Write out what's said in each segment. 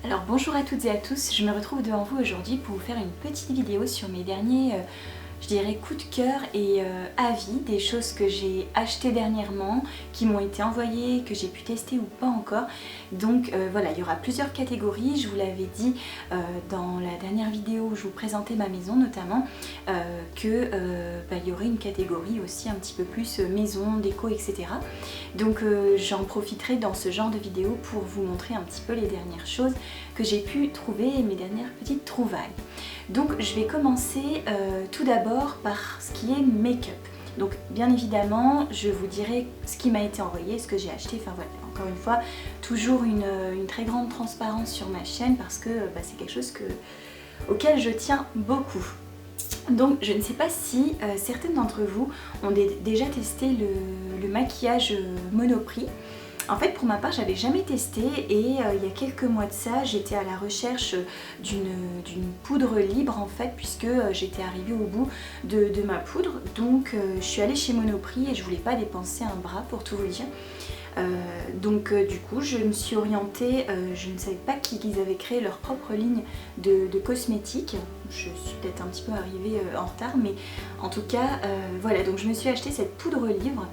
Alors bonjour à toutes et à tous, je me retrouve devant vous aujourd'hui pour vous faire une petite vidéo sur mes derniers, je dirais, coups de cœur et avis, des choses que j'ai achetées dernièrement, qui m'ont été envoyées, que j'ai pu tester ou pas encore. Donc voilà, il y aura plusieurs catégories, je vous l'avais dit dans la dernière vidéo où je vous présentais ma maison notamment, il y aurait une catégorie aussi un petit peu plus maison, déco, etc. Donc j'en profiterai dans ce genre de vidéo pour vous montrer un petit peu les dernières choses que j'ai pu trouver et mes dernières petites trouvailles. Donc je vais commencer tout d'abord par ce qui est make-up. Donc bien évidemment je vous dirai ce qui m'a été envoyé, ce que j'ai acheté, enfin voilà, encore une fois toujours une très grande transparence sur ma chaîne parce que c'est quelque chose auquel je tiens beaucoup. Donc je ne sais pas si certaines d'entre vous ont déjà testé le maquillage Monoprix. En fait pour ma part j'avais jamais testé et il y a quelques mois de ça j'étais à la recherche d'une poudre libre en fait, puisque j'étais arrivée au bout de ma poudre. Donc je suis allée chez Monoprix et je voulais pas dépenser un bras pour tout vous dire. Du coup je me suis orientée, je ne savais pas qu'ils avaient créé leur propre ligne de cosmétiques. Je suis peut-être un petit peu arrivée en retard, mais en tout cas voilà, donc je me suis acheté cette poudre libre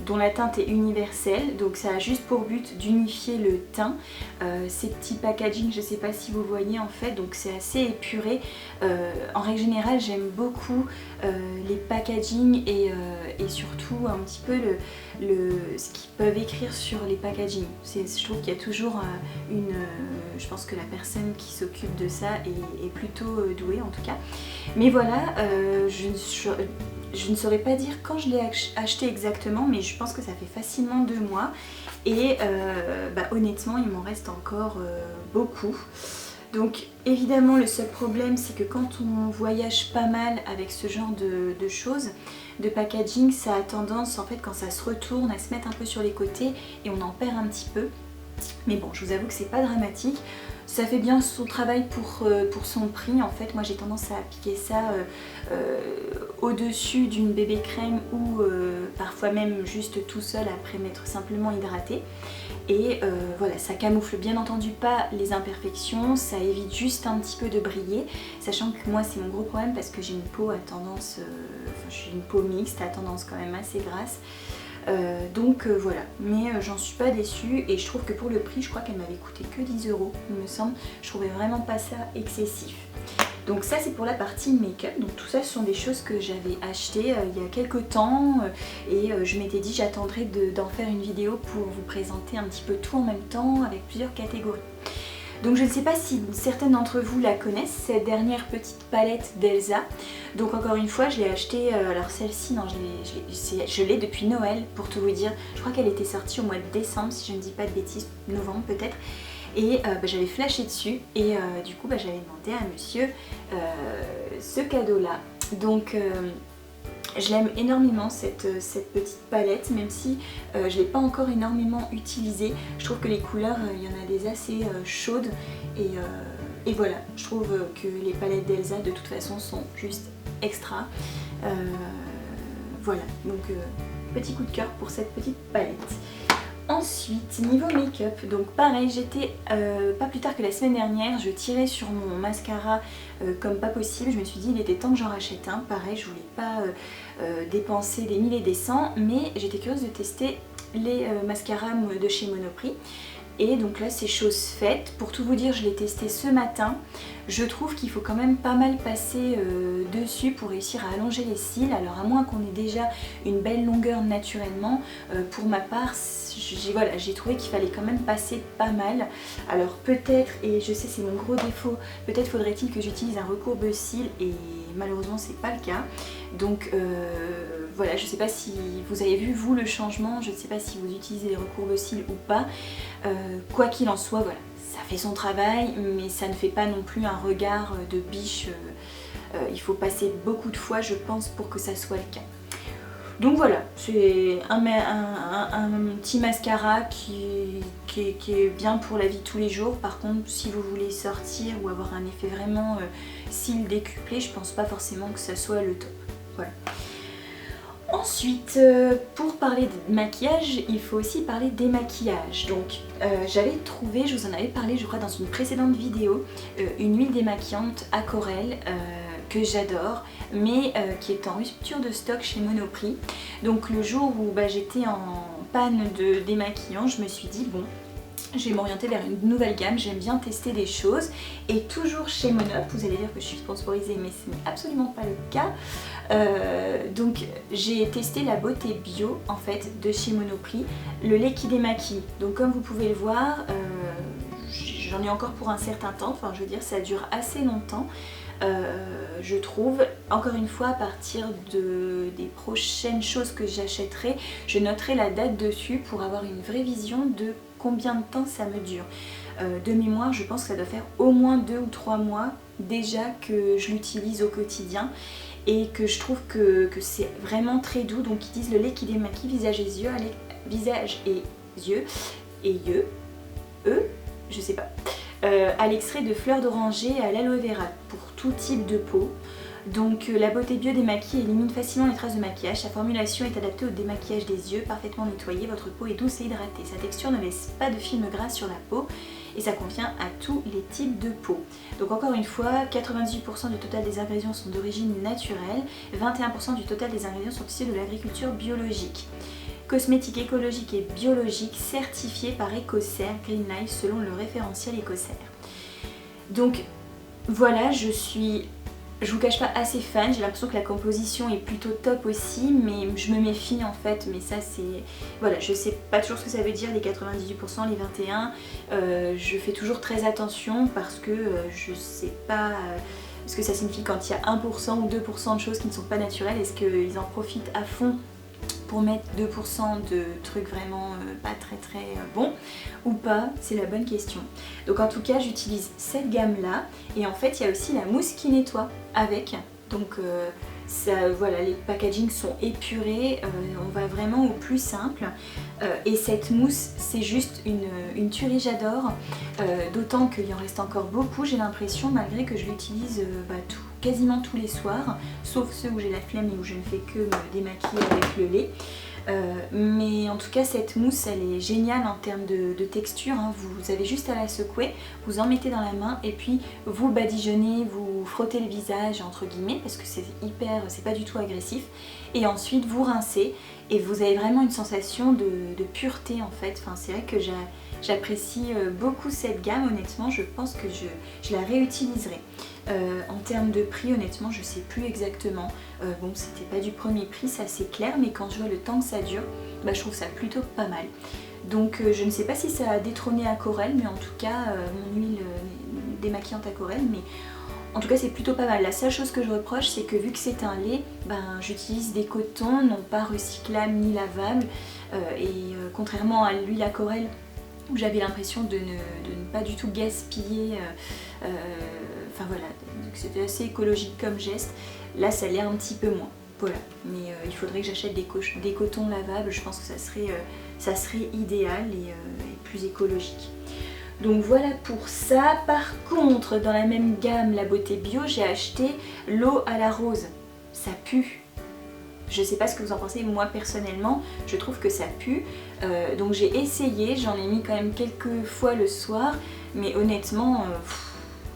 dont la teinte est universelle, donc ça a juste pour but d'unifier le teint. Ces petits packaging, je ne sais pas si vous voyez en fait, donc c'est assez épuré. En règle générale j'aime beaucoup les packaging et surtout un petit peu ce qu'ils peuvent écrire sur les packaging. Je trouve qu'il y a toujours je pense que la personne qui s'occupe de ça est plutôt douée en tout cas. Mais voilà, je ne saurais pas dire quand je l'ai acheté exactement, mais je pense que ça fait facilement 2 mois et honnêtement il m'en reste encore beaucoup. Donc évidemment le seul problème c'est que quand on voyage pas mal avec ce genre de choses, de packaging, ça a tendance en fait quand ça se retourne à se mettre un peu sur les côtés et on en perd un petit peu. Mais bon, je vous avoue que c'est pas dramatique. Ça fait bien son travail pour son prix en fait. Moi j'ai tendance à appliquer ça au-dessus d'une bébé crème ou parfois même juste tout seul après m'être simplement hydratée. Et voilà, ça camoufle bien entendu pas les imperfections, ça évite juste un petit peu de briller, sachant que moi c'est mon gros problème parce que j'ai une peau à tendance, j'ai une peau mixte à tendance quand même assez grasse. Voilà, mais j'en suis pas déçue et je trouve que pour le prix, je crois qu'elle m'avait coûté que 10 €, il me semble. Je trouvais vraiment pas ça excessif. Donc ça c'est pour la partie make-up. Donc tout ça ce sont des choses que j'avais achetées il y a quelques temps et je m'étais dit j'attendrai d'en faire une vidéo pour vous présenter un petit peu tout en même temps avec plusieurs catégories. Donc je ne sais pas si certaines d'entre vous la connaissent, cette dernière petite palette d'Elsa. Donc encore une fois je l'ai achetée, alors celle-ci non je l'ai depuis Noël pour tout vous dire. Je crois qu'elle était sortie au mois de décembre si je ne dis pas de bêtises, novembre peut-être. Et j'avais flashé dessus et du coup j'avais demandé à monsieur ce cadeau là. Donc je l'aime énormément cette petite palette, même si je ne l'ai pas encore énormément utilisée. Je trouve que les couleurs, il y en a des assez chaudes et voilà, je trouve que les palettes d'Elsa de toute façon sont juste extra. Voilà, donc petit coup de cœur pour cette petite palette. Ensuite, niveau make-up, donc pareil, j'étais pas plus tard que la semaine dernière, je tirais sur mon mascara comme pas possible. Je me suis dit il était temps que j'en rachète un. Pareil, je voulais pas dépenser des 1000 et des 100, mais j'étais curieuse de tester les mascaras de chez Monoprix. Et donc là c'est chose faite. Pour tout vous dire, je l'ai testé ce matin. Je trouve qu'il faut quand même pas mal passer dessus pour réussir à allonger les cils. Alors à moins qu'on ait déjà une belle longueur naturellement, pour ma part j'ai trouvé qu'il fallait quand même passer pas mal. Alors peut-être, et je sais c'est mon gros défaut, peut-être faudrait-il que j'utilise un recourbe-cils et malheureusement c'est pas le cas. Donc voilà, je sais pas si vous avez vu vous le changement, je ne sais pas si vous utilisez les recourbe-cils ou pas. Quoi qu'il en soit, voilà, ça fait son travail, mais ça ne fait pas non plus un regard de biche. Il faut passer beaucoup de fois, je pense, pour que ça soit le cas. Donc voilà, c'est un petit mascara qui est bien pour la vie de tous les jours. Par contre, si vous voulez sortir ou avoir un effet vraiment cils décuplé, je pense pas forcément que ça soit le top. Voilà. Ensuite, pour parler de maquillage, il faut aussi parler des maquillages. Donc j'avais trouvé, je vous en avais parlé je crois dans une précédente vidéo, une huile démaquillante Aquarelle que j'adore, mais qui est en rupture de stock chez Monoprix. Donc le jour où j'étais en panne de démaquillant, je me suis dit bon, je vais m'orienter vers une nouvelle gamme, j'aime bien tester des choses. Et toujours chez Monop, vous allez dire que je suis sponsorisée, mais ce n'est absolument pas le cas. Donc j'ai testé la beauté bio en fait de chez Monoprix, le lait qui démaquille. Donc comme vous pouvez le voir, j'en ai encore pour un certain temps, enfin je veux dire ça dure assez longtemps. Je trouve, encore une fois, à partir des prochaines choses que j'achèterai, je noterai la date dessus pour avoir une vraie vision de combien de temps ça me dure. De mémoire, je pense que ça doit faire au moins 2 ou 3 mois déjà que je l'utilise au quotidien et que je trouve que c'est vraiment très doux. Donc ils disent le lait qui démaquille visage et yeux, je sais pas. À l'extrait de fleurs d'oranger à l'aloe vera pour tout type de peau. Donc la beauté bio démaquille et élimine facilement les traces de maquillage. Sa formulation est adaptée au démaquillage des yeux, parfaitement nettoyée. Votre peau est douce et hydratée. Sa texture ne laisse pas de film gras sur la peau et ça convient à tous les types de peau. Donc encore une fois, 98% du total des ingrédients sont d'origine naturelle, 21% du total des ingrédients sont issus de l'agriculture biologique. Cosmétique écologique et biologique certifié par Ecocer Green Life selon le référentiel Ecocer. Donc voilà, je vous cache pas assez fan, j'ai l'impression que la composition est plutôt top aussi, mais je me méfie en fait, mais ça c'est... Voilà, je sais pas toujours ce que ça veut dire, les 98%, les 21%, je fais toujours très attention parce que je sais pas ce que ça signifie quand il y a 1% ou 2% de choses qui ne sont pas naturelles, est-ce qu'ils en profitent à fond pour mettre 2% de trucs vraiment pas très bons ou pas, c'est la bonne question. Donc en tout cas j'utilise cette gamme là et en fait il y a aussi la mousse qui nettoie avec, donc voilà, les packagings sont épurés, on va vraiment au plus simple et cette mousse c'est juste une tuerie, j'adore, d'autant qu'il en reste encore beaucoup, j'ai l'impression, malgré que je l'utilise quasiment tous les soirs, sauf ceux où j'ai la flemme et où je ne fais que me démaquiller avec le lait. Mais en tout cas cette mousse elle est géniale en termes de texture, hein. Vous avez juste à la secouer, vous en mettez dans la main et puis vous badigeonnez, vous frottez le visage entre guillemets parce que c'est pas du tout agressif et ensuite vous rincez et vous avez vraiment une sensation de pureté en fait. Enfin, c'est vrai que j'apprécie beaucoup cette gamme, honnêtement je pense que je la réutiliserai. En termes de prix, honnêtement je sais plus exactement, bon c'était pas du premier prix, ça c'est clair, mais quand je vois le temps que ça dure, je trouve ça plutôt pas mal. Donc je ne sais pas si ça a détrôné Aquarelle, mais en tout cas mon huile démaquillante Aquarelle, mais en tout cas c'est plutôt pas mal. La seule chose que je reproche c'est que vu que c'est un lait, j'utilise des cotons non pas recyclables ni lavables et contrairement à l'huile Aquarelle où j'avais l'impression de ne pas du tout gaspiller, enfin voilà, c'était assez écologique comme geste, là ça l'est un petit peu moins, voilà, mais il faudrait que j'achète des cotons lavables, je pense que ça serait idéal et plus écologique. Donc voilà pour ça. Par contre dans la même gamme, la beauté bio, j'ai acheté l'eau à la rose, ça pue. Je sais pas ce que vous en pensez, moi personnellement je trouve que ça pue, donc j'ai essayé, j'en ai mis quand même quelques fois le soir, mais honnêtement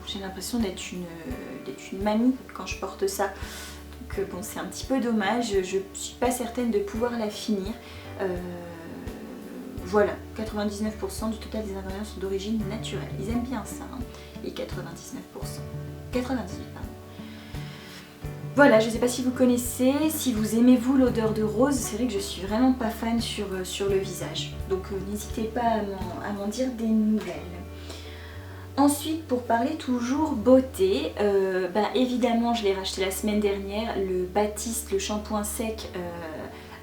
j'ai l'impression d'être une mamie quand je porte ça, donc bon c'est un petit peu dommage, je suis pas certaine de pouvoir la finir. Voilà, 99% du total des ingrédients sont d'origine naturelle, ils aiment bien ça, hein, les 99%, 98 pardon. Voilà, je ne sais pas si vous connaissez, si vous aimez vous l'odeur de rose, c'est vrai que je suis vraiment pas fan sur le visage. Donc n'hésitez pas à m'en dire des nouvelles. Ensuite, pour parler toujours beauté, évidemment je l'ai racheté la semaine dernière, le Batiste, le shampoing sec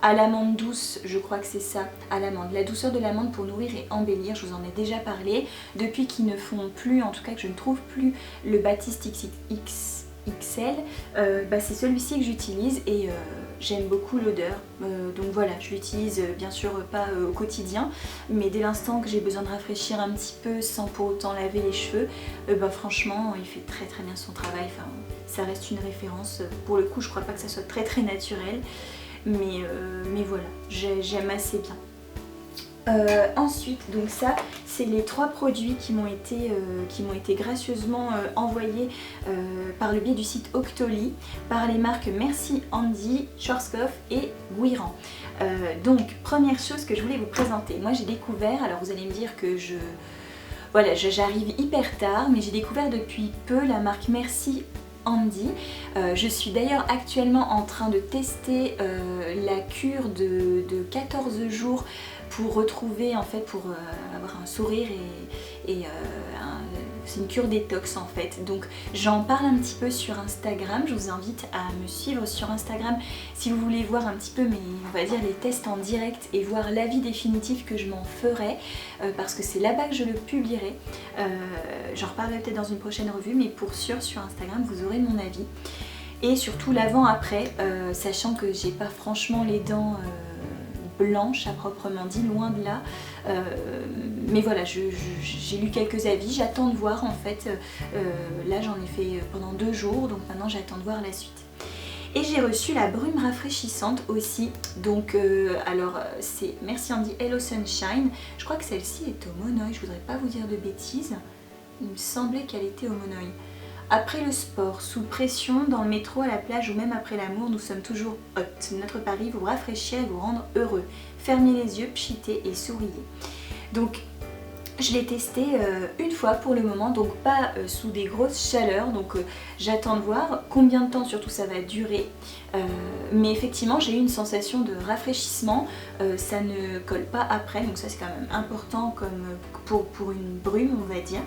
à l'amande douce, je crois que c'est ça, à l'amande. La douceur de l'amande pour nourrir et embellir, je vous en ai déjà parlé. Depuis qu'ils ne font plus, en tout cas que je ne trouve plus le Batiste XL, c'est celui-ci que j'utilise et j'aime beaucoup l'odeur, donc voilà, je l'utilise bien sûr pas au quotidien, mais dès l'instant que j'ai besoin de rafraîchir un petit peu sans pour autant laver les cheveux, franchement il fait très bien son travail, enfin, ça reste une référence. Pour le coup je crois pas que ça soit très naturel, mais voilà, j'aime assez bien. Ensuite, donc ça, c'est les 3 produits qui m'ont été gracieusement envoyés par le biais du site Octoly, par les marques Merci Handy, Schwarzkopf et Guiran. Donc, première chose que je voulais vous présenter, moi j'ai découvert, alors vous allez me dire que voilà, j'arrive hyper tard, mais j'ai découvert depuis peu la marque Merci Handy. Je suis d'ailleurs actuellement en train de tester la cure de 14 jours pour retrouver, en fait, pour avoir un sourire c'est une cure détox en fait. Donc j'en parle un petit peu sur Instagram, je vous invite à me suivre sur Instagram si vous voulez voir un petit peu on va dire les tests en direct et voir l'avis définitif que je m'en ferai, parce que c'est là-bas que je le publierai. J'en reparlerai peut-être dans une prochaine revue, mais pour sûr sur Instagram vous aurez mon avis. Et surtout l'avant-après, sachant que j'ai pas franchement les dents blanche à proprement dit, loin de là, mais voilà, j'ai lu quelques avis, j'attends de voir en fait, là j'en ai fait pendant 2 jours, donc maintenant j'attends de voir la suite. Et j'ai reçu la brume rafraîchissante aussi, donc alors c'est Merci Handy Hello Sunshine, je crois que celle-ci est au monoï, je voudrais pas vous dire de bêtises, il me semblait qu'elle était au monoï. Après le sport, sous pression, dans le métro, à la plage ou même après l'amour, nous sommes toujours hot. Notre pari, vous rafraîchir et vous rendre heureux. Fermez les yeux, pchitez et souriez. Donc, je l'ai testé une fois pour le moment, donc pas sous des grosses chaleurs, donc j'attends de voir combien de temps surtout ça va durer. Mais effectivement, j'ai eu une sensation de rafraîchissement, ça ne colle pas après, donc ça c'est quand même important comme pour une brume, on va dire.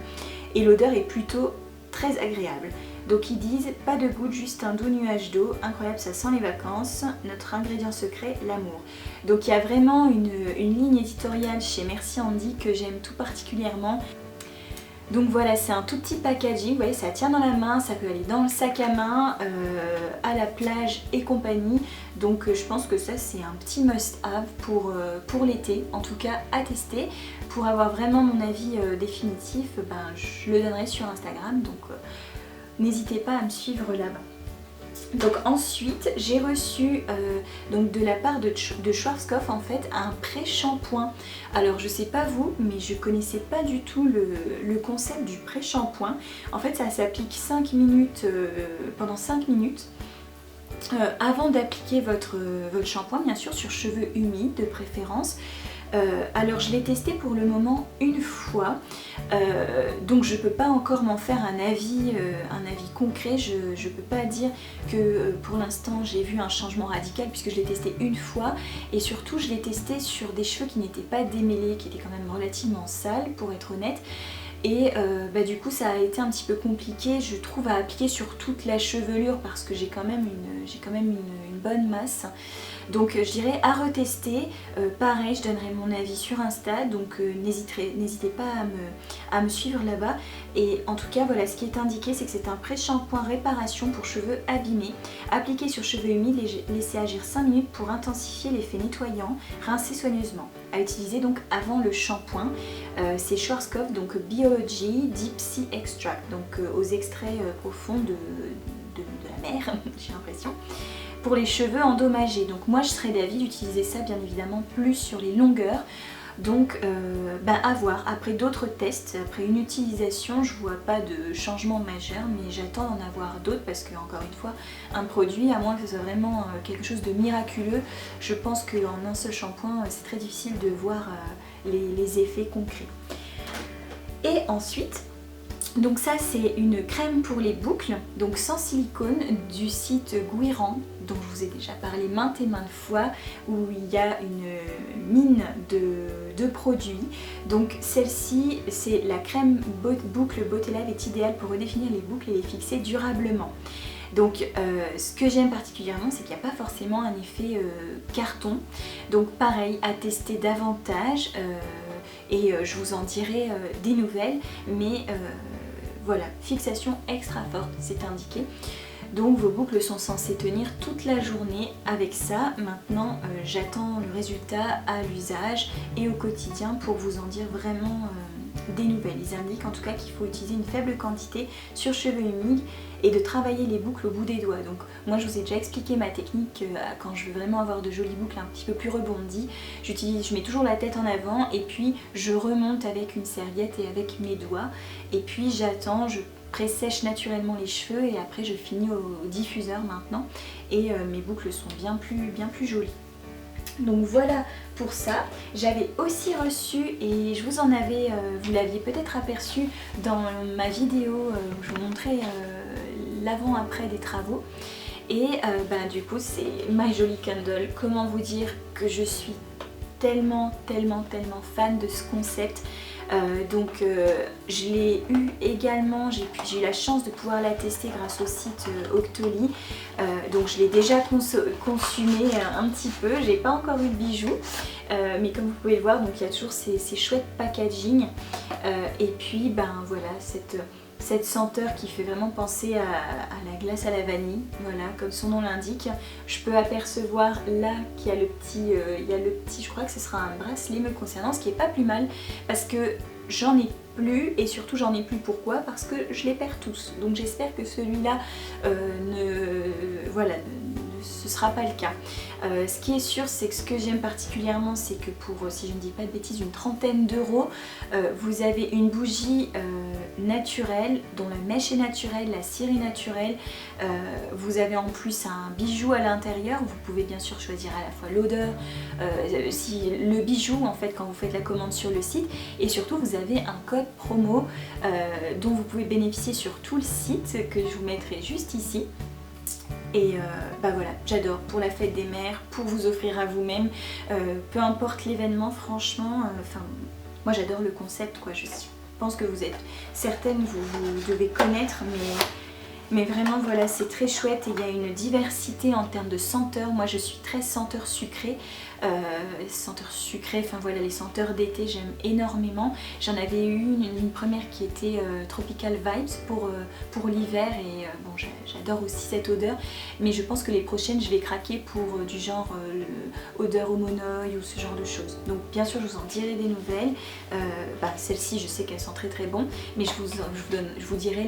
Et l'odeur est plutôt très agréable. Donc ils disent pas de goutte, juste un doux nuage d'eau, incroyable, ça sent les vacances, notre ingrédient secret, l'amour. Donc il y a vraiment une ligne éditoriale chez Merci Handy que j'aime tout particulièrement. Donc voilà, c'est un tout petit packaging, vous voyez, ça tient dans la main, ça peut aller dans le sac à main, à la plage et compagnie. Donc je pense que ça c'est un petit must-have pour l'été, en tout cas à tester. Pour avoir vraiment mon avis définitif, je le donnerai sur Instagram, donc n'hésitez pas à me suivre là-bas. Donc ensuite j'ai reçu donc de la part de Schwarzkopf en fait un pré-shampoing. Alors je sais pas vous, mais je connaissais pas du tout le concept du pré-shampoing. En fait ça s'applique 5 minutes, pendant 5 minutes. Avant d'appliquer votre shampoing, bien sûr, sur cheveux humides de préférence. Alors je l'ai testé pour le moment une fois, donc je peux pas encore m'en faire un avis concret, je peux pas dire que pour l'instant j'ai vu un changement radical puisque je l'ai testé une fois et surtout je l'ai testé sur des cheveux qui n'étaient pas démêlés, qui étaient quand même relativement sales pour être honnête. Et du coup ça a été un petit peu compliqué je trouve à appliquer sur toute la chevelure parce que j'ai quand même une bonne masse. Donc je dirais à retester, pareil je donnerai mon avis sur Insta, donc n'hésitez pas à me suivre là-bas. Et en tout cas voilà, ce qui est indiqué c'est que c'est un pré-shampoing réparation pour cheveux abîmés, appliqué sur cheveux humides et laissé agir 5 minutes pour intensifier l'effet nettoyant, rincer soigneusement. À utiliser donc avant le shampoing, c'est Schwarzkopf, donc Biology Deep Sea Extract, donc aux extraits profonds de la mer, j'ai l'impression. Pour les cheveux endommagés, donc moi je serais d'avis d'utiliser ça bien évidemment plus sur les longueurs, donc à voir, après d'autres tests, après une utilisation je vois pas de changement majeur, mais j'attends d'en avoir d'autres parce que encore une fois un produit, à moins que ce soit vraiment quelque chose de miraculeux, je pense qu'en un seul shampoing c'est très difficile de voir les effets concrets. Et ensuite, donc ça c'est une crème pour les boucles, donc sans silicone du site Guiran, dont je vous ai déjà parlé maintes et maintes fois, où il y a une mine de produits. Donc celle-ci, c'est la crème boucle Beauté Lab, est idéale pour redéfinir les boucles et les fixer durablement. Donc ce que j'aime particulièrement, c'est qu'il n'y a pas forcément un effet carton, donc pareil à tester davantage. Et je vous en dirai des nouvelles, mais voilà, fixation extra forte, c'est indiqué. Donc vos boucles sont censées tenir toute la journée avec ça. Maintenant j'attends le résultat à l'usage et au quotidien pour vous en dire vraiment des nouvelles. Ils indiquent en tout cas qu'il faut utiliser une faible quantité sur cheveux humides et de travailler les boucles au bout des doigts. Donc moi je vous ai déjà expliqué ma technique quand je veux vraiment avoir de jolies boucles un petit peu plus rebondies. Je mets toujours la tête en avant et puis je remonte avec une serviette et avec mes doigts. Et puis j'attends, je pressèche naturellement les cheveux et après je finis au diffuseur maintenant. Et mes boucles sont bien plus jolies. Donc voilà pour ça. J'avais aussi reçu, et je vous en avais, vous l'aviez peut-être aperçu dans ma vidéo où je vous montrais l'avant-après des travaux. Et du coup c'est My Jolly Candle. Comment vous dire que je suis tellement fan de ce concept. Je l'ai eu également, j'ai eu la chance de pouvoir la tester grâce au site Octoly. Donc je l'ai déjà consumé un petit peu, j'ai pas encore eu le bijou, mais comme vous pouvez le voir, donc il y a toujours ces chouettes packaging. Et puis voilà, cette senteur qui fait vraiment penser à la glace à la vanille, voilà, comme son nom l'indique. Je peux apercevoir là qu'il y a le petit, je crois que ce sera un bracelet me concernant, ce qui est pas plus mal parce que j'en ai plus, et surtout j'en ai plus pourquoi, parce que je les perds tous. Donc j'espère que celui-là ce sera pas le cas. Ce qui est sûr, c'est que ce que j'aime particulièrement, c'est que pour, si je ne dis pas de bêtises, une trentaine d'euros, vous avez une bougie naturelle, dont la mèche est naturelle, la cire est naturelle. Vous avez en plus un bijou à l'intérieur. Vous pouvez bien sûr choisir à la fois l'odeur, le bijou en fait quand vous faites la commande sur le site, et surtout vous avez un code promo dont vous pouvez bénéficier sur tout le site que je vous mettrai juste ici. Et voilà, j'adore pour la fête des mères, pour vous offrir à vous-même, peu importe l'événement, franchement, moi j'adore le concept quoi. Je pense que vous êtes certaines, vous devez connaître, mais vraiment voilà, c'est très chouette et il y a une diversité en termes de senteurs. Moi je suis très senteur sucrée. Enfin voilà, les senteurs d'été j'aime énormément. J'en avais eu une première qui était Tropical Vibes pour l'hiver et bon, j'adore aussi cette odeur, mais je pense que les prochaines je vais craquer pour du genre odeur au monoï ou ce genre de choses. Donc bien sûr je vous en dirai des nouvelles. Celle-ci je sais qu'elle sent très bon, mais je vous dirai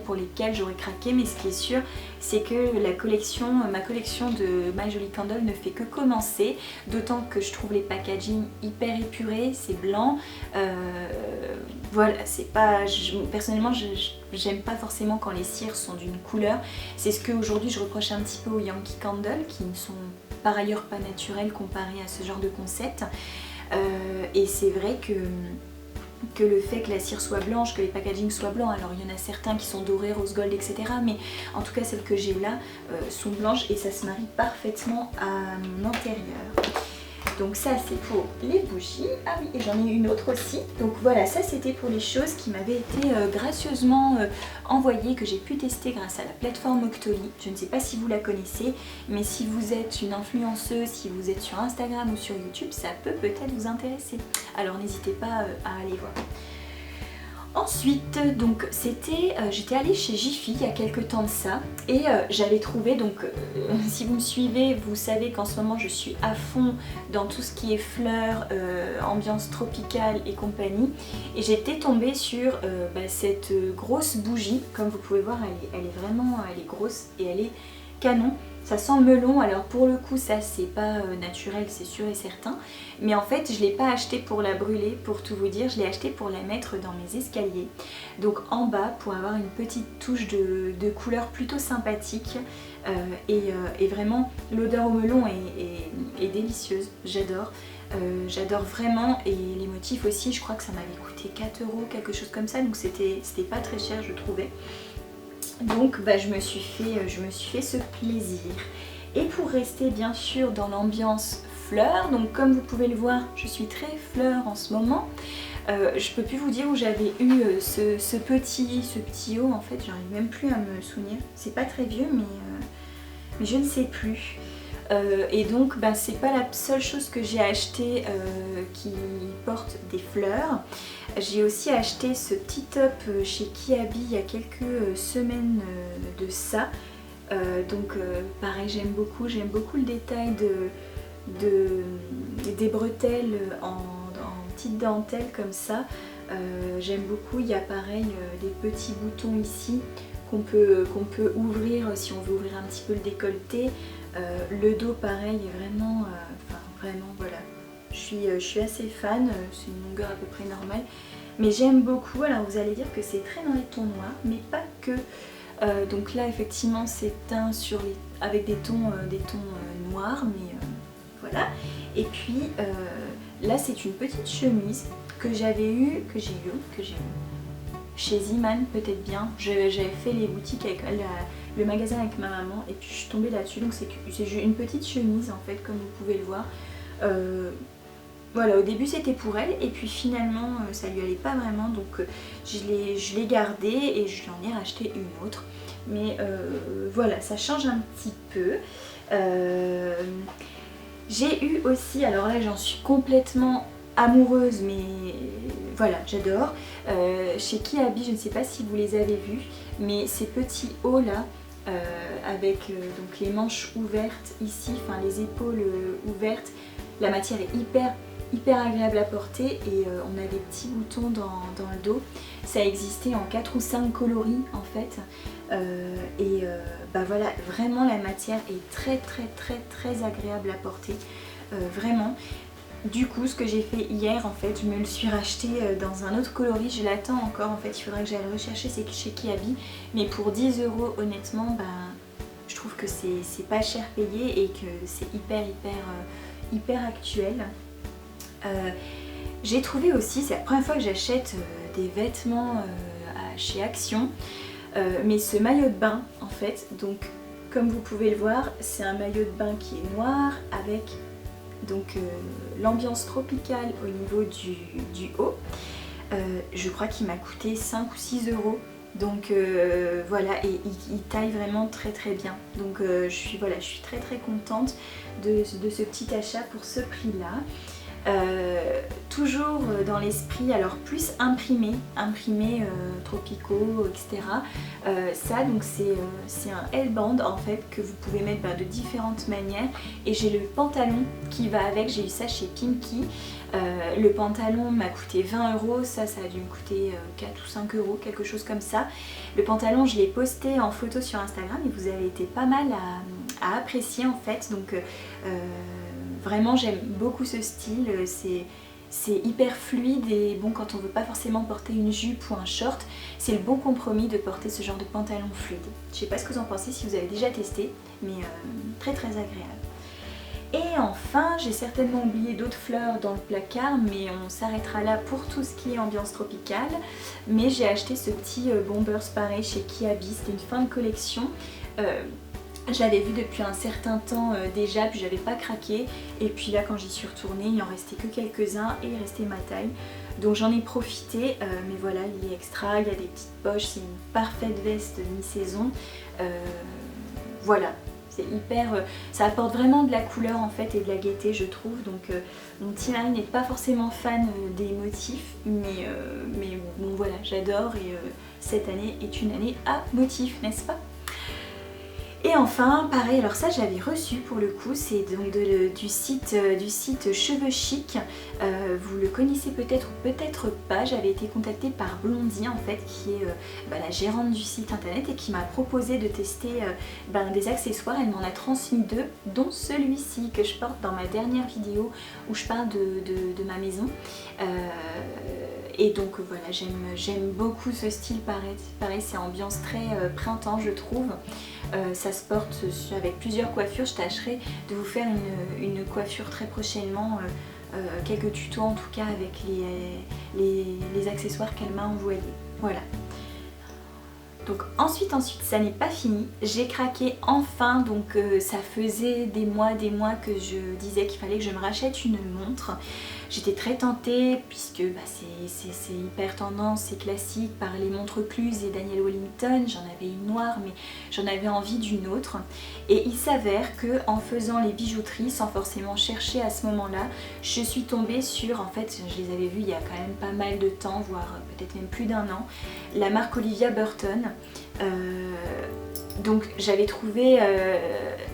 pour lesquelles j'aurais craqué. Mais ce qui est sûr, c'est que ma collection de My Jolly Candle ne fait que commencer. D'autant que je trouve les packaging hyper épurés, c'est blanc. Voilà, c'est pas. Personnellement, j'aime pas forcément quand les cires sont d'une couleur. C'est ce qu'aujourd'hui je reproche un petit peu aux Yankee Candle, qui ne sont par ailleurs pas naturels comparés à ce genre de concept. Et c'est vrai que le fait que la cire soit blanche, que les packaging soient blancs, alors il y en a certains qui sont dorés, rose gold, etc. Mais en tout cas celles que j'ai là sont blanches et ça se marie parfaitement à mon intérieur. Donc ça c'est pour les bougies. Ah oui, et j'en ai une autre aussi. Donc voilà, ça c'était pour les choses qui m'avaient été gracieusement envoyées, que j'ai pu tester grâce à la plateforme Octoly. Je ne sais pas si vous la connaissez, mais si vous êtes une influenceuse, si vous êtes sur Instagram ou sur YouTube, ça peut peut-être vous intéresser. Alors n'hésitez pas à aller voir. Ensuite, donc j'étais allée chez Jiffy il y a quelques temps de ça et j'avais trouvé, si vous me suivez, vous savez qu'en ce moment je suis à fond dans tout ce qui est fleurs, ambiance tropicale et compagnie, et j'étais tombée sur cette grosse bougie. Comme vous pouvez voir, elle est grosse et elle est canon. Ça sent le melon, alors pour le coup ça c'est pas naturel, c'est sûr et certain, mais en fait je l'ai pas acheté pour la brûler, pour tout vous dire, je l'ai acheté pour la mettre dans mes escaliers, donc en bas, pour avoir une petite touche de couleur plutôt sympathique. Et vraiment l'odeur au melon est délicieuse, j'adore. J'adore vraiment, et les motifs aussi, je crois que ça m'avait coûté 4 €, quelque chose comme ça, donc c'était pas très cher je trouvais. Donc je me suis fait ce plaisir. Et pour rester bien sûr dans l'ambiance fleurs, donc comme vous pouvez le voir, je suis très fleur en ce moment. Je peux plus vous dire où j'avais eu ce petit haut, en fait j'arrive même plus à me souvenir. C'est pas très vieux mais je ne sais plus. Et donc c'est pas la seule chose que j'ai acheté qui porte des fleurs. J'ai aussi acheté ce petit top chez Kiabi il y a quelques semaines de ça. Pareil, j'aime beaucoup le détail des bretelles en petite dentelle comme ça. J'aime beaucoup, il y a pareil des petits boutons ici qu'on peut ouvrir si on veut ouvrir un petit peu le décolleté. Le dos pareil est vraiment, vraiment voilà, je suis assez fan, c'est une longueur à peu près normale. Mais j'aime beaucoup, alors vous allez dire que c'est très dans les tons noirs, mais pas que. Donc là effectivement c'est teint avec des tons noirs, mais voilà. Et puis là c'est une petite chemise que j'ai eu chez Ziman peut-être bien. J'avais fait les boutiques avec le magasin avec ma maman et puis je suis tombée là-dessus. Donc c'est une petite chemise en fait, comme vous pouvez le voir. Voilà, au début c'était pour elle et puis finalement ça lui allait pas vraiment, donc je l'ai gardée et je lui en ai racheté une autre. Mais voilà, ça change un petit peu. J'ai eu aussi, alors là j'en suis complètement amoureuse, mais voilà, j'adore. Chez Kiabi, je ne sais pas si vous les avez vus, mais ces petits hauts là, avec donc les manches ouvertes ici, enfin les épaules ouvertes, la matière est hyper agréable à porter et on a des petits boutons dans le dos. Ça existait en 4 ou 5 coloris en fait. Bah voilà, vraiment la matière est très agréable à porter, vraiment. Du coup, ce que j'ai fait hier, en fait, je me le suis racheté dans un autre coloris. Je l'attends encore, en fait, il faudra que j'aille le rechercher, c'est chez Kiabi. Mais pour 10 €, honnêtement, bah, je trouve que c'est pas cher payé et que c'est hyper actuel. J'ai trouvé aussi, c'est la première fois que j'achète des vêtements chez Action, mais ce maillot de bain, en fait, donc comme vous pouvez le voir, c'est un maillot de bain qui est noir avec donc l'ambiance tropicale au niveau du haut. Je crois qu'il m'a coûté 5 ou 6 €. Donc voilà, et il taille vraiment très bien. Donc je suis très contente de ce petit achat pour ce prix-là. Toujours dans l'esprit, alors plus imprimé tropicaux, etc. Ça donc c'est un L-band en fait que vous pouvez mettre de différentes manières, et j'ai le pantalon qui va avec, j'ai eu ça chez Pimki. Le pantalon m'a coûté 20 €, ça a dû me coûter 4 ou 5 €, quelque chose comme ça. Le pantalon, je l'ai posté en photo sur Instagram et vous avez été pas mal à apprécier en fait, donc vraiment j'aime beaucoup ce style, c'est hyper fluide et bon, quand on veut pas forcément porter une jupe ou un short, c'est le bon compromis de porter ce genre de pantalon fluide. Je sais pas ce que vous en pensez, si vous avez déjà testé, mais très agréable. Et enfin, j'ai certainement oublié d'autres fleurs dans le placard, mais on s'arrêtera là pour tout ce qui est ambiance tropicale. Mais j'ai acheté ce petit Bombers pareil chez Kiabi, c'était une fin de collection. Je l'avais vu depuis un certain temps déjà, puis j'avais pas craqué. Et puis là, quand j'y suis retournée, il en restait que quelques-uns et il restait ma taille. Donc j'en ai profité, mais voilà, il est extra, il y a des petites poches, c'est une parfaite veste mi-saison. Voilà, c'est hyper... ça apporte vraiment de la couleur en fait et de la gaieté, je trouve. Donc mon petit mari n'est pas forcément fan des motifs, mais bon voilà, j'adore et cette année est une année à motifs, n'est-ce pas ? Et enfin, pareil, alors ça j'avais reçu pour le coup, c'est donc du site Cheveux Chic. Vous le connaissez peut-être ou peut-être pas, j'avais été contactée par Blondie en fait, qui est la gérante du site internet et qui m'a proposé de tester des accessoires. Elle m'en a transmis 2, dont celui-ci que je porte dans ma dernière vidéo où je parle de ma maison. Et donc voilà, j'aime beaucoup ce style, pareil c'est ambiance très printemps je trouve. Ça se porte avec plusieurs coiffures, je tâcherai de vous faire une coiffure très prochainement, quelques tutos en tout cas avec les accessoires qu'elle m'a envoyés. Voilà. Donc ensuite ça n'est pas fini, j'ai craqué enfin, donc ça faisait des mois que je disais qu'il fallait que je me rachète une montre. J'étais très tentée puisque c'est hyper tendance, c'est classique par les montres Cluse et Daniel Wellington. J'en avais une noire mais j'en avais envie d'une autre. Et il s'avère que en faisant les bijouteries, sans forcément chercher à ce moment-là, je suis tombée sur, en fait je les avais vues il y a quand même pas mal de temps, voire peut-être même plus d'1 an, la marque Olivia Burton. Donc j'avais trouvé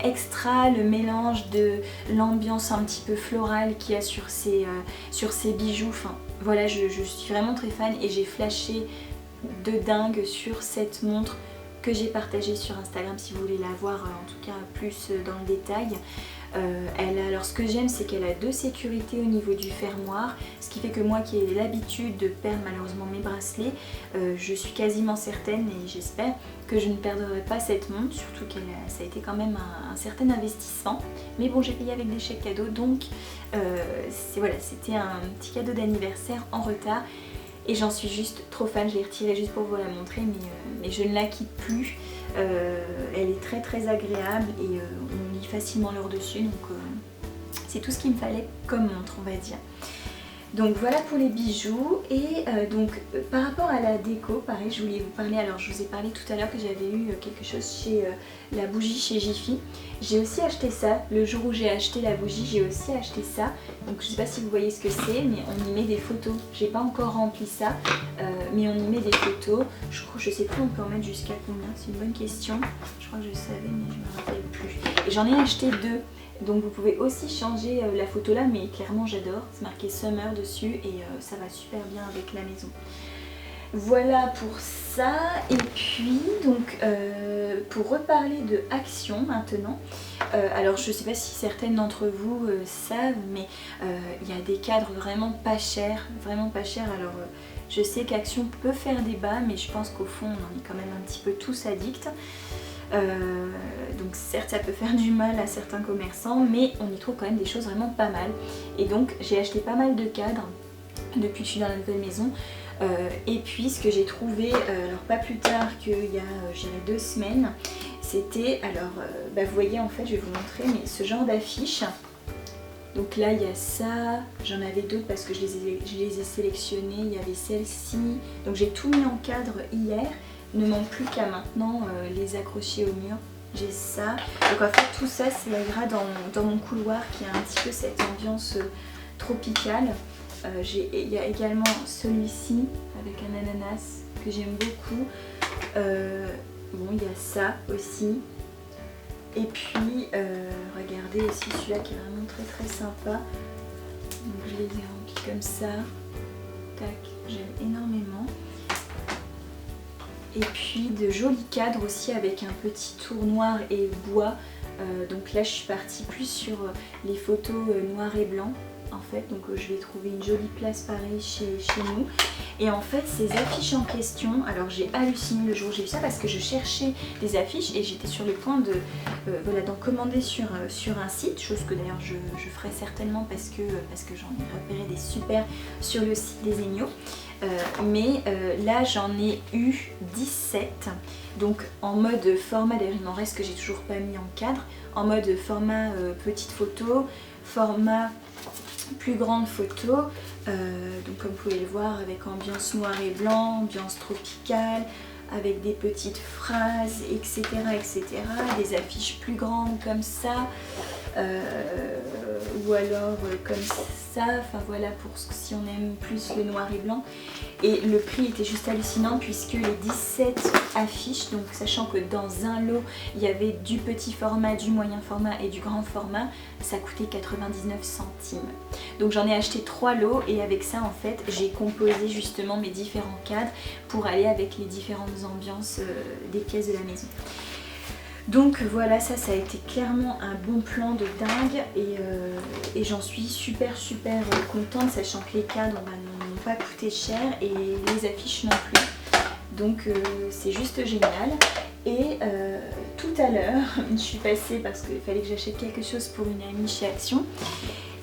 extra le mélange de l'ambiance un petit peu florale qu'il y a sur ces bijoux. Enfin voilà, je suis vraiment très fan et j'ai flashé de dingue sur cette montre que j'ai partagée sur Instagram si vous voulez la voir en tout cas plus dans le détail. Alors ce que j'aime, c'est qu'elle a 2 sécurités au niveau du fermoir, ce qui fait que moi qui ai l'habitude de perdre malheureusement mes bracelets, je suis quasiment certaine et j'espère que je ne perdrai pas cette montre, surtout que ça a été quand même un certain investissement. Mais bon, j'ai payé avec des chèques cadeaux, donc voilà, c'était un petit cadeau d'anniversaire en retard. Et j'en suis juste trop fan, je l'ai retirée juste pour vous la montrer, mais je ne la quitte plus. Elle est très très agréable et on lit facilement l'heure dessus, donc c'est tout ce qu'il me fallait comme montre, on va dire. Donc voilà pour les bijoux. Et par rapport à la déco, pareil, je voulais vous parler, alors je vous ai parlé tout à l'heure que j'avais eu quelque chose chez la bougie chez Jiffy. J'ai aussi acheté ça, le jour où j'ai acheté la bougie, j'ai aussi acheté ça. Donc je sais pas si vous voyez ce que c'est, mais on y met des photos. J'ai pas encore rempli ça, mais on y met des photos. Je sais plus, on peut en mettre jusqu'à combien, c'est une bonne question. Je crois que je savais, mais je me rappelle plus. Et j'en ai acheté 2. Donc vous pouvez aussi changer la photo là, mais clairement j'adore, c'est marqué Summer dessus et ça va super bien avec la maison. Voilà pour ça. Et puis donc pour reparler de Action maintenant, alors je sais pas si certaines d'entre vous savent, mais il y a des cadres vraiment pas chers, alors je sais qu'Action peut faire débat, mais je pense qu'au fond on en est quand même un petit peu tous addicts. Donc certes ça peut faire du mal à certains commerçants, mais on y trouve quand même des choses vraiment pas mal. Et donc j'ai acheté pas mal de cadres depuis que je suis dans la nouvelle maison. Et puis ce que j'ai trouvé, alors pas plus tard qu'il y a je dirais 2 semaines, c'était, alors vous voyez en fait je vais vous montrer, mais ce genre d'affiche. Donc là il y a ça, j'en avais d'autres parce que je les ai sélectionnées, il y avait celle-ci, donc j'ai tout mis en cadre hier. Il ne manque plus qu'à maintenant les accrocher au mur. J'ai ça. Donc en fait tout ça ira dans mon couloir qui a un petit peu cette ambiance tropicale. Il y a également celui-ci avec un ananas que j'aime beaucoup. Bon, il y a ça aussi. Et puis regardez aussi celui-là qui est vraiment très très sympa. Donc je les ai remplis comme ça. Tac, j'aime énormément. Et puis de jolis cadres aussi avec un petit tour noir et bois. Donc là je suis partie plus sur les photos noir et blanc en fait. Donc je vais trouver une jolie place pareil chez nous. Et en fait ces affiches en question, alors j'ai halluciné le jour où j'ai vu ça parce que je cherchais des affiches et j'étais sur le point de d'en commander sur un site. Chose que d'ailleurs je ferai certainement parce que j'en ai repéré des super sur le site des Egnos. Mais là j'en ai eu 17, donc en mode format, d'ailleurs il m'en reste que j'ai toujours pas mis en cadre, en mode format petite photo, format plus grande photo, donc comme vous pouvez le voir avec ambiance noir et blanc, ambiance tropicale, avec des petites phrases, etc. Des affiches plus grandes comme ça, ou alors comme ça, enfin voilà pour si on aime plus le noir et blanc. Et le prix était juste hallucinant puisque les 17 affiches, donc sachant que dans un lot il y avait du petit format, du moyen format et du grand format, ça coûtait 99 centimes. Donc j'en ai acheté 3 lots et avec ça en fait j'ai composé justement mes différents cadres pour aller avec les différentes ambiances des pièces de la maison. Donc voilà, ça a été clairement un bon plan de dingue et j'en suis super contente, sachant que les cadres n'ont pas coûté cher et les affiches non plus. Donc c'est juste génial. Et tout à l'heure, je suis passée parce qu'il fallait que j'achète quelque chose pour une amie chez Action.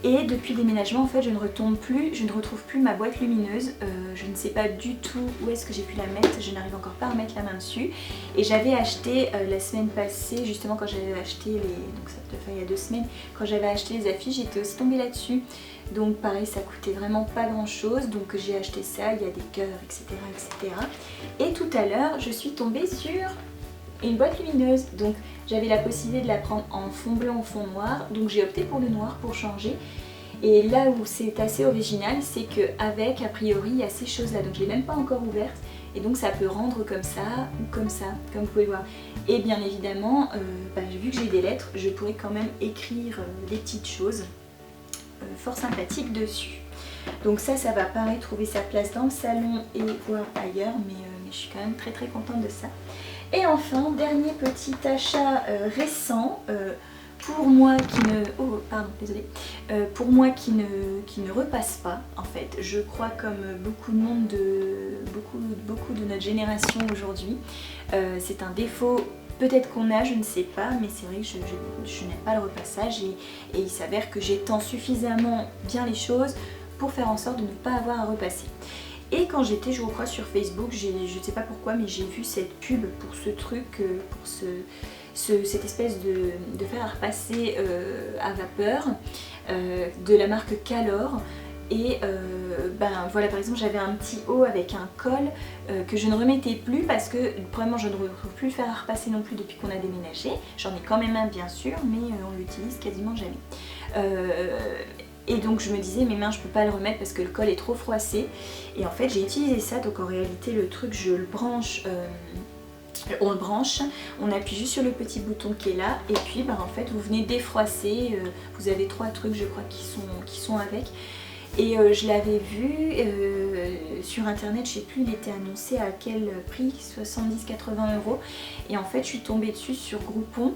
Et depuis le déménagement, en fait, je ne retrouve plus ma boîte lumineuse. Je ne sais pas du tout où est-ce que j'ai pu la mettre. Je n'arrive encore pas à remettre la main dessus. Et j'avais acheté la semaine passée, justement quand j'avais acheté donc ça peut faire il y a 2 semaines, quand j'avais acheté les affiches, j'étais aussi tombée là-dessus. Donc pareil, ça coûtait vraiment pas grand-chose. Donc j'ai acheté ça, il y a des cœurs, etc. Et tout à l'heure, je suis tombée sur une boîte lumineuse. Donc j'avais la possibilité de la prendre en fond blanc ou fond noir, donc j'ai opté pour le noir pour changer. Et là où c'est assez original, c'est qu'avec a priori il y a ces choses là, donc je ne l'ai même pas encore ouverte et donc ça peut rendre comme ça ou comme ça, comme vous pouvez voir. Et bien évidemment, vu que j'ai des lettres, je pourrais quand même écrire des petites choses fort sympathiques dessus. Donc ça va pareil trouver sa place dans le salon et voire ailleurs, mais je suis quand même très très contente de ça. Et enfin, dernier petit achat récent, pour moi qui ne... Oh pardon, désolée. Pour moi qui ne repasse pas en fait. Je crois comme beaucoup de monde, beaucoup de notre génération aujourd'hui. C'est un défaut peut-être qu'on a, je ne sais pas, mais c'est vrai que je n'aime pas le repassage et il s'avère que j'étends suffisamment bien les choses pour faire en sorte de ne pas avoir à repasser. Et quand j'étais, je crois, sur Facebook, je ne sais pas pourquoi, mais j'ai vu cette pub pour ce truc, pour cette espèce de fer à repasser à vapeur de la marque Calor. Et ben voilà, par exemple, j'avais un petit haut avec un col que je ne remettais plus parce que, premièrement, je ne retrouve plus le fer à repasser non plus depuis qu'on a déménagé. J'en ai quand même un, bien sûr, mais on l'utilise quasiment jamais. Et donc je me disais, mes mains je peux pas le remettre parce que le col est trop froissé. Et en fait j'ai utilisé ça, donc en réalité le truc je le branche, on le branche, on appuie juste sur le petit bouton qui est là et puis bah, en fait vous venez défroisser, vous avez 3 trucs je crois qui sont avec. Et je l'avais vu sur internet, je sais plus, il était annoncé à quel prix, 70-80 €. Et en fait je suis tombée dessus sur Groupon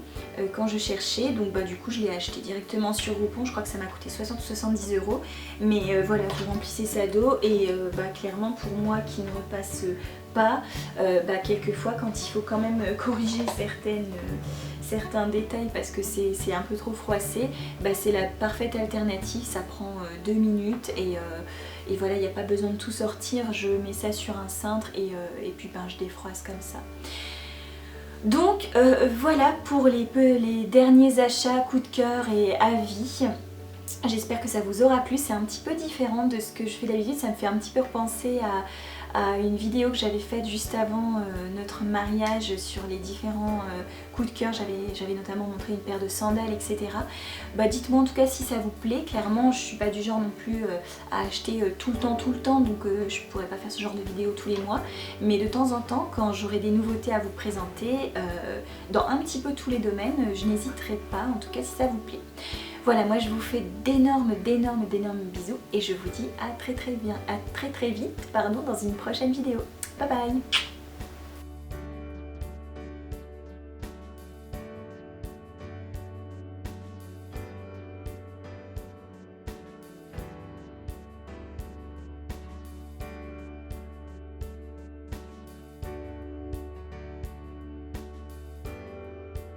quand je cherchais, donc bah, du coup je l'ai acheté directement sur Groupon, je crois que ça m'a coûté 60 ou 70 €. Mais voilà, vous remplissez ça d'eau et bah, clairement pour moi qui ne repasse pas, bah, quelquefois quand il faut quand même corriger certains détails parce que c'est un peu trop froissé, bah, c'est la parfaite alternative, ça prend 2 minutes et voilà, il n'y a pas besoin de tout sortir, je mets ça sur un cintre et puis ben, je défroisse comme ça. Donc voilà pour les derniers achats, coup de cœur et avis. J'espère que ça vous aura plu, c'est un petit peu différent de ce que je fais d'habitude, ça me fait un petit peu repenser à une vidéo que j'avais faite juste avant notre mariage sur les différents coups de cœur. J'avais notamment montré une paire de sandales, etc. Bah, dites-moi en tout cas si ça vous plaît. Clairement je suis pas du genre non plus à acheter tout le temps, donc je pourrais pas faire ce genre de vidéo tous les mois, mais de temps en temps quand j'aurai des nouveautés à vous présenter dans un petit peu tous les domaines, je n'hésiterai pas, en tout cas si ça vous plaît. Voilà, moi je vous fais d'énormes bisous et je vous dis à très vite, pardon, dans une prochaine vidéo. Bye bye!